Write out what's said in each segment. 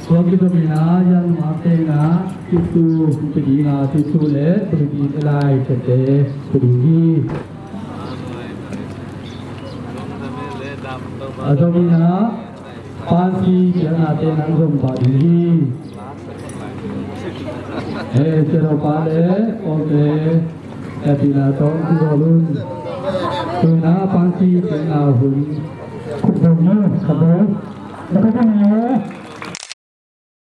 kita bina yang mati na itu pergi na itu le pergi elai kete pergi. Atau bina pasti jangan ada nak pergi. Cerita pada okey. Bina tahun dulu. Bina pasti jangan hun. Kuburnya kabur. Berapa ni?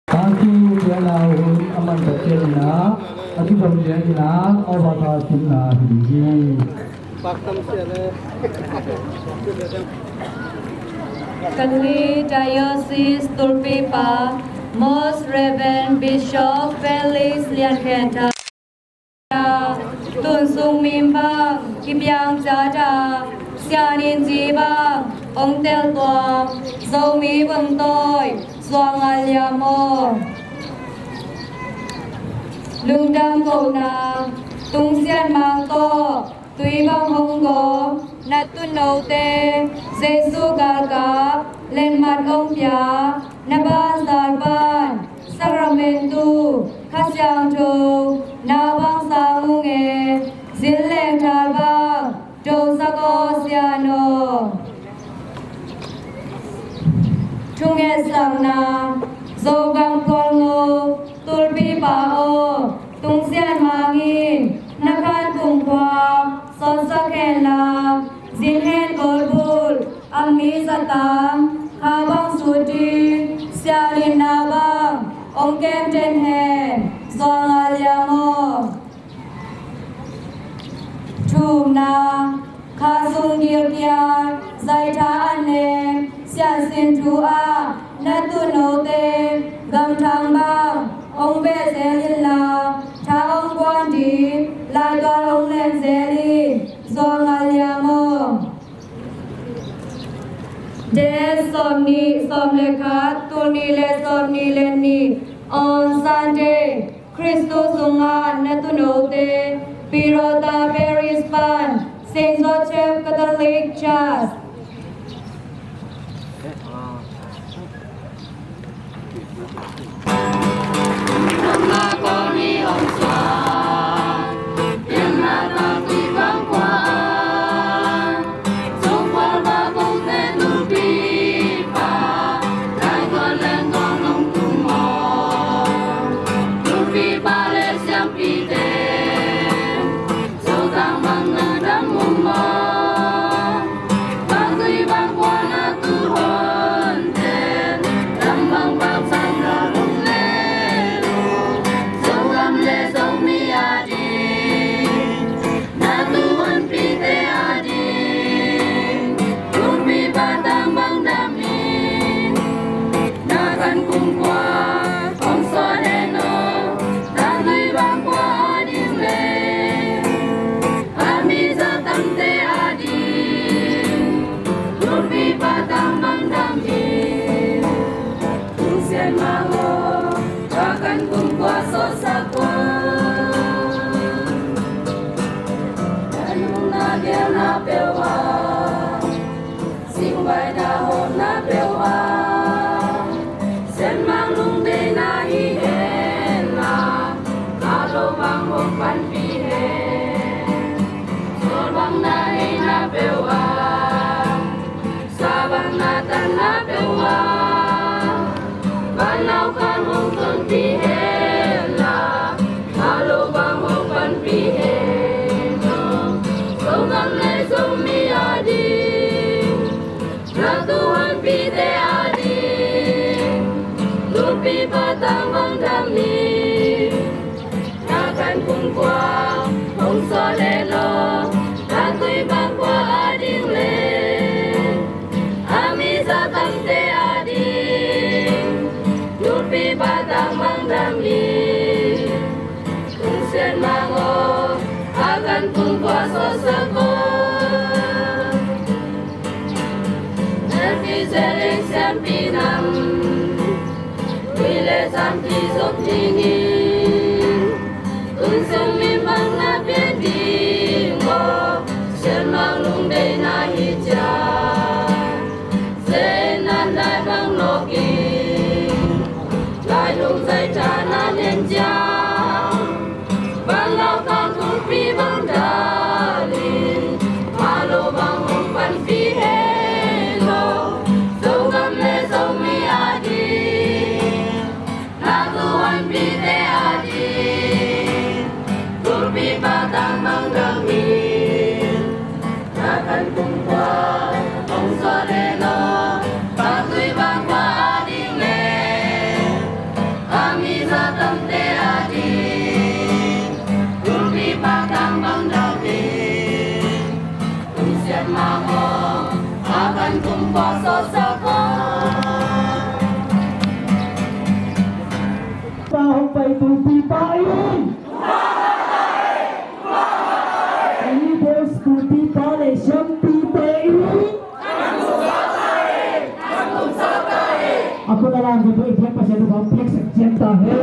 Pasti jangan hun aman berjaya. Ati berjaya awal sila pergi. Kali Diocese Tulpipa, Most Reverend Bishop Felix Lian Kenta, Tun Sung Mim Bang, Kim Yang Jada, Xia Nin Ji Bang, Ong Tel Tuang, Zhou Mi Vâng Tôi, Doang Aliamo, Lung Dam Cầu Na, Tung Xian Mang To, Tuy Bang Hong Go, Nat Tu Nâu Tê, Giê-xu Gà Gà, lên mặt ông Pia, Na Ban Giàn Ban, Sacramento, Khát Giang Châu, Na Bang Sa Ngu Nghê, Diễn Leng Thà Bang, Châu Sa Cô Siano. Trung Nghe Sang Na, Dâu Găng Con Ngô, Tulpi Ba O, Tung Xian Ma Ngin, Na Khan Cùng Khoa, Son Sa Khen La, Diễn Hen Gol Bul, Ang Mi Sa Tam, Kha Bang Su Tin, Xia Lin Na Bang, Ông Kem Trên Hen, Doang Aliamo. Chum Na, Kha Sung Điêu Kiar, Zai Tha An Nen, Xia Xin Thu A, Na Tu Nô Tê, Gam Thang Bang, Ông Ve Zé Lin La, Tha Ông Quan Đi, Lai Toàn Ông Len Zé Lin, Doang Aliamo. Des Somni Somlekat Tuni Le Somni Leni on Sunday Christus Sungan Natunote Pirota Paris Pan Saint Joseph Catholic Church. Patang Bang Dami, Nakan Kung Kwa, Hong So Le Lo, Tatui Bang Kwa Ading Le, Ami Sa Tam Te Ading, Lupi Patang Bang Dami, Kung Sen Mango, Akan Kung Kwa So Sa Ko, Nervi Zeleng Siam Pinam, Wile Sampi Zop Tingin, Kung Sung Min Bang Na Bien Dingo, Sen Mang Lung Day Na Hija, Sen Nan Dai Bang Loking, itu pipai. Ini bosku pipa le syampi pai. Aku dalam gitu itu pas itu kompleks cinta he.